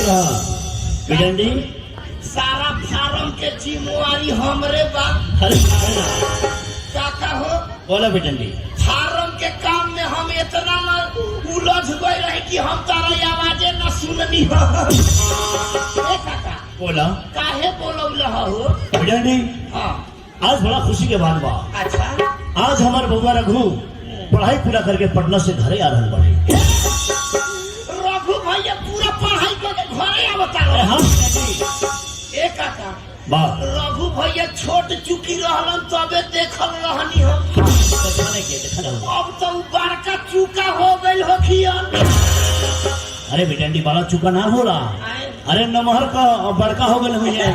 बिडंडी सारा फार्म के जिम्मेवारी हमरे बा। काका हो बोला बिडंडी फार्म के काम में हम इतना न उलझ गए रहे कि हम तारा आवाजे न सुननी हो। ए काका बोला काहे बोलौल हो? बिडंडी हाँ आज बड़ा खुशी के बात बा। अच्छा आज हमार बबुआ रघु पढ़ाई पूरा करके पटना से घरे आ रहल बड़े। रघु भैया पूरा पढ़ाई करके घरे आवता रहे। हाँ ए काका बा रघु भैया छोट चुकी रहलन तबे देखल रहनी हो। अब तो बड़का चूका हो गई हो खियन। अरे बिडंडी बड़ा चुका ना होला। अरे नमहर का बड़का हो गए भैया।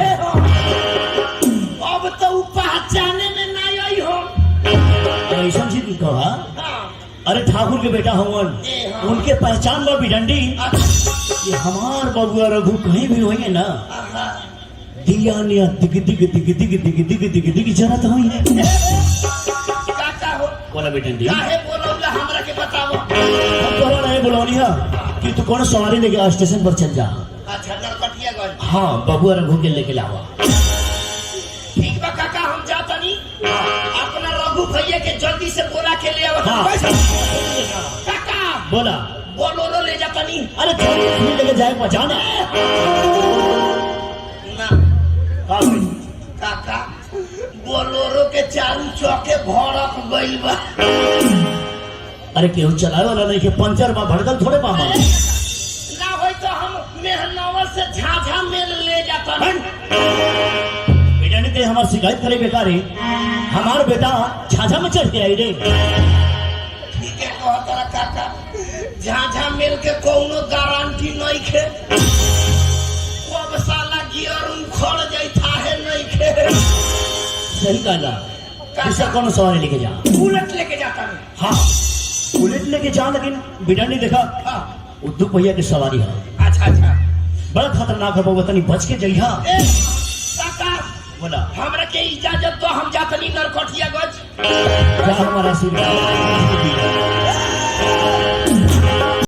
अब तो पहचाने में नहीं आई हो। ऐसा चीज कहा हाँ। अरे ठाकुर के बेटा हवन हाँ। उनके पहचान बा बिडंडी ये हमार बबुआ रघु कहीं भी होंगे ना दिया निया दिग दिग दिग दिग दिग दिग दिग दिग जरत होई है। काका हो बोला बिडंडी काहे बोलौला हमरा के बताओ। हम तोरा नहीं बुलौनी है कि तू कौन सवारी लेके स्टेशन पर चल जा। अच्छा नरकटिया गए। हाँ बबुआ रघु के लेके लावा। ठीक बा काका हम जाता नहीं अपना रघु भैया के जल्दी से बोला के ले आवत। हाँ। काका बोला बोलोरो ले जाता नहीं। अरे थोड़ी लेके जाए पहुंचाने ना का भाई काका बोलोरो के चारू चौके भड़क गइल बा। अरे केहू चलावे वाला नहीं के पंचर बा भड़कल थोड़े बा हमारे। ना होई तो हम मेहनवर से झाझा मेल ले जाता नहीं। बेटा ने हमार शिकायत करे बेकारी हमार बेटा झाझा में चढ़ के आई रे। ठीक है कहता काका झाझा मेल के कोनो गारंटी नहीं खे। कब साला गियर उखड़ जाई थाहे नहीं खे। सही कहला किसा कौन सवारी लेके जा बुलेट लेके जाता नहीं। हाँ बुलेट लेके जा लेकिन बेटा ने देखा हाँ। उद्दू भैया की सवारी है अच्छा अच्छा बड़ा खतरनाक है बबुआ तनी बच के जइहा। ए काका बोला हमरा के इजाजत तो हम जाता नहीं नरकटिया गज। क्या हमारा आशीर्वाद